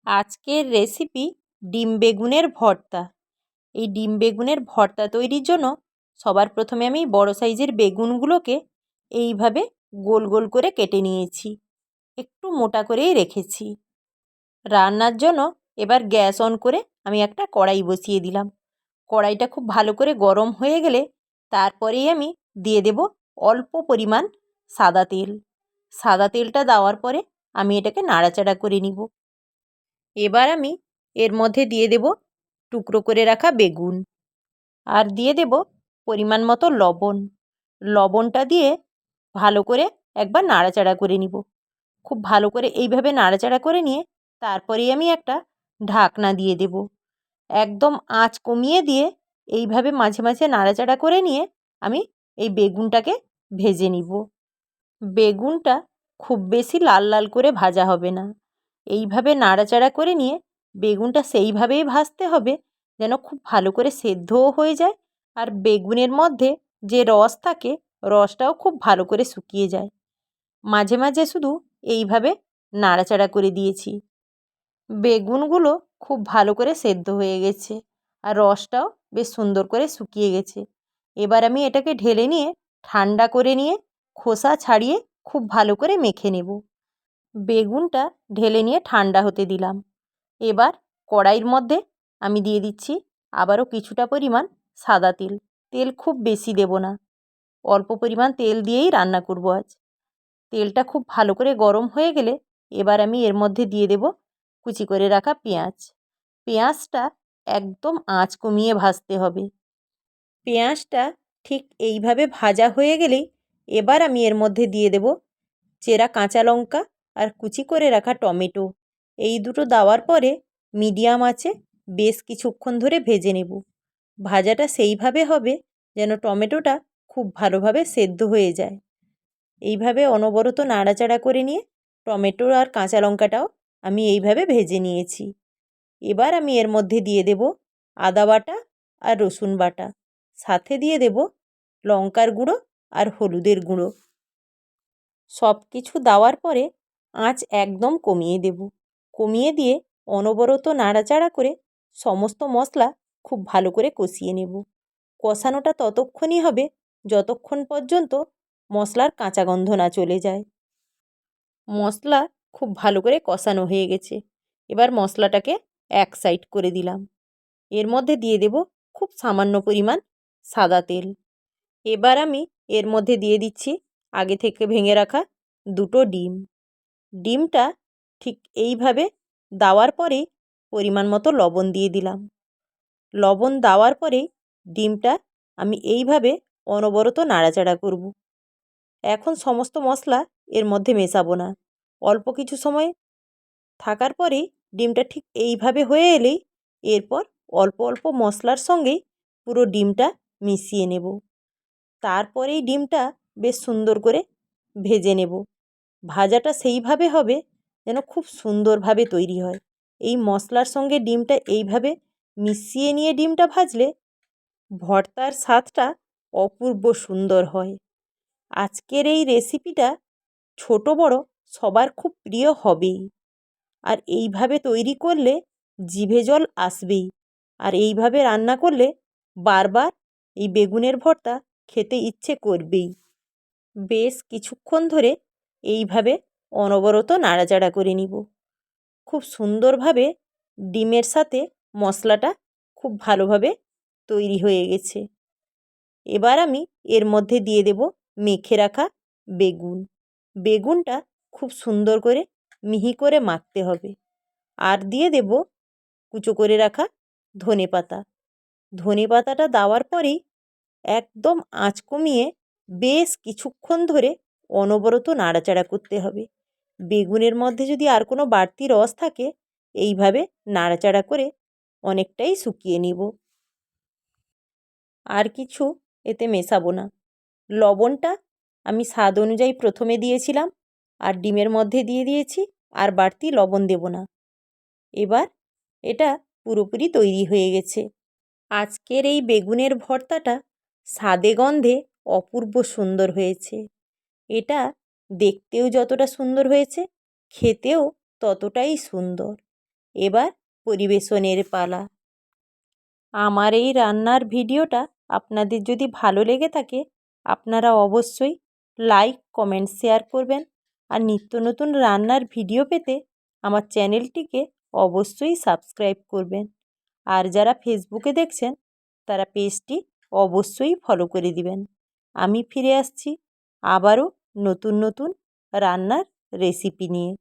আজকের রেসিপি ডিম বেগুনের ভর্তা। এই ডিম বেগুনের ভর্তা তৈরির জন্য সবার প্রথমে আমি বড় সাইজের বেগুনগুলোকে এইভাবে গোল গোল করে কেটে নিয়েছি, একটু মোটা করেই রেখেছি। রান্নার জন্য এবার গ্যাস অন করে আমি একটা কড়াই বসিয়ে দিলাম। কড়াইটা খুব ভালো করে গরম হয়ে গেলে তারপরেই আমি দিয়ে দেব অল্প পরিমাণ সাদা তেল। সাদা তেলটা দেওয়ার পরে আমি এটাকে নাড়াচাড়া করে নিব। এবার আমি এর মধ্যে দিয়ে দেব টুকরো করে রাখা বেগুন, আর দিয়ে দেব পরিমাণ মতো লবণ। লবণটা দিয়ে ভালো করে একবার নাড়াচাড়া করে নিব। খুব ভালো করে এইভাবে নাড়াচাড়া করে নিয়ে তারপরেই আমি একটা ঢাকনা দিয়ে দেব। একদম আঁচ কমিয়ে দিয়ে এইভাবে মাঝে মাঝে নাড়াচাড়া করে নিয়ে আমি এই বেগুনটাকে ভেজে নিব। বেগুনটা খুব বেশি লাল লাল করে ভাজা হবে না, এইভাবে নাড়াচাড়া করে নিয়ে বেগুনটা সেইভাবেই ভাজতে হবে যেন খুব ভালো করে সেদ্ধও হয়ে যায়, আর বেগুনের মধ্যে যে রস থাকে রসটাও খুব ভালো করে শুকিয়ে যায়। মাঝে মাঝে শুধু এইভাবে নাড়াচাড়া করে দিয়েছি। বেগুনগুলো খুব ভালো করে সেদ্ধ হয়ে গেছে, আর রসটাও বেশ সুন্দর করে শুকিয়ে গেছে। এবার আমি এটাকে ঢেলে নিয়ে ঠান্ডা করে নিয়ে খোসা ছাড়িয়ে খুব ভালো করে মেখে নেব। বেগুনটা ঢেলে নিয়ে ঠান্ডা হতে দিলাম। এবার কড়াইয়ের মধ্যে আমি দিয়ে দিচ্ছি আবারও কিছুটা পরিমাণ সাদা তেল। তেল খুব বেশি দেব না, অল্প পরিমাণ তেল দিয়েই রান্না করব আজ। তেলটা খুব ভালো করে গরম হয়ে গেলে এবার আমি এর মধ্যে দিয়ে দেব কুচি করে রাখা পেঁয়াজ। পেঁয়াজটা একদম আঁচ কমিয়ে ভাজতে হবে। পেঁয়াজটা ঠিক এইভাবে ভাজা হয়ে গেলেই এবার আমি এর মধ্যে দিয়ে দেব চেরা কাঁচা লঙ্কা আর কুচি করে রাখা টমেটো। এই দুটো দেওয়ার পরে মিডিয়াম আঁচে বেশ কিছুক্ষণ ধরে ভেজে নেব। ভাজাটা সেইভাবে হবে যেন টমেটোটা খুব ভালোভাবে সেদ্ধ হয়ে যায়। এইভাবে অনবরত নাড়াচাড়া করে নিয়ে টমেটো আর কাঁচা লঙ্কাটাও আমি এইভাবে ভেজে নিয়েছি। এবার আমি এর মধ্যে দিয়ে দেব আদা বাটা আর রসুন বাটা, সাথে দিয়ে দেব লঙ্কার গুঁড়ো আর হলুদের গুঁড়ো। সব কিছু দেওয়ার পরে আঁচ একদম কমিয়ে দেব। কমিয়ে দিয়ে অনবরত নাড়াচাড়া করে সমস্ত মশলা খুব ভালো করে কষিয়ে নেব। কষানোটা ততক্ষণই হবে যতক্ষণ পর্যন্ত মশলার কাঁচা গন্ধ না চলে যায়। মশলা খুব ভালো করে কষানো হয়ে গেছে। এবার মশলাটাকে এক সাইড করে দিলাম। এর মধ্যে দিয়ে দেব খুব সামান্য পরিমাণ সাদা তেল। এবার আমি এর মধ্যে দিয়ে দিচ্ছি আগে থেকে ভেঙে রাখা দুটো ডিম। ডিমটা ঠিক এইভাবে দেওয়ার পরেই পরিমাণ মতো লবণ দিয়ে দিলাম। লবণ দেওয়ার পরেই ডিমটা আমি এইভাবে অনবরত নাড়াচাড়া করব। এখন সমস্ত মশলা এর মধ্যে মেশাবো না। অল্প কিছু সময় থাকার পরেই ডিমটা ঠিক এইভাবে হয়ে এলেই এরপর অল্প অল্প মশলার সঙ্গেই পুরো ডিমটা মিশিয়ে নেব। তারপরেই ডিমটা বেশ সুন্দর করে ভেজে নেব। ভাজাটা সেইভাবে হবে যেন খুব সুন্দরভাবে তৈরি হয়। এই মশলার সঙ্গে ডিমটা এইভাবে মিশিয়ে নিয়ে ডিমটা ভাজলে ভর্তার স্বাদটা অপূর্ব সুন্দর হয়। আজকের এই রেসিপিটা ছোট বড় সবার খুব প্রিয় হবেই। আর এইভাবে তৈরি করলে জিভে জল আসবেই। আর এইভাবে রান্না করলে বারবার এই বেগুনের ভর্তা খেতে ইচ্ছে করবেই। বেশ কিছুক্ষণ ধরে এইভাবে অনবরত নাড়াচাড়া করে নিব। খুব সুন্দরভাবে ডিমের সাথে মশলাটা খুব ভালোভাবে তৈরি হয়ে গেছে। এবার আমি এর মধ্যে দিয়ে দেব মেখে রাখা বেগুন। বেগুনটা খুব সুন্দর করে মিহি করে মাখতে হবে। আর দিয়ে দেব কুচো করে রাখা ধনেপাতা। ধনেপাতাটা দেওয়ার পরেই একদম আঁচ কমিয়ে বেশ কিছুক্ষণ ধরে অনবরত নাড়াচাড়া করতে হবে। বেগুনের মধ্যে যদি আর কোনো বাড়তি রস থাকে এইভাবে নাড়াচাড়া করে অনেকটাই শুকিয়ে নিব। আর কিছু এতে মেশাবো না। লবণটা আমি স্বাদ অনুযায়ী প্রথমে দিয়েছিলাম, আর ডিমের মধ্যে দিয়ে দিয়েছি, আর বাড়তি লবণ দেব না। এবার এটা পুরোপুরি তৈরি হয়ে গেছে। আজকের এই বেগুনের ভর্তাটা স্বাদে গন্ধে অপূর্ব সুন্দর হয়েছে। এটা দেখতেও যতটা সুন্দর হয়েছে খেতেও ততটাই সুন্দর। এবার পরিবেশনের পালা। আমার এই রান্নার ভিডিওটা আপনাদের যদি ভালো লেগে থাকে আপনারা অবশ্যই লাইক, কমেন্ট, শেয়ার করবেন। আর নিত্য নতুন রান্নার ভিডিও পেতে আমার চ্যানেলটিকে অবশ্যই সাবস্ক্রাইব করবেন। আর যারা ফেসবুকে দেখছেন তারা পেজটি অবশ্যই ফলো করে দিবেন। আমি ফিরে আসছি আবারও নতুন নতুন রান্নার রেসিপি নিয়ে।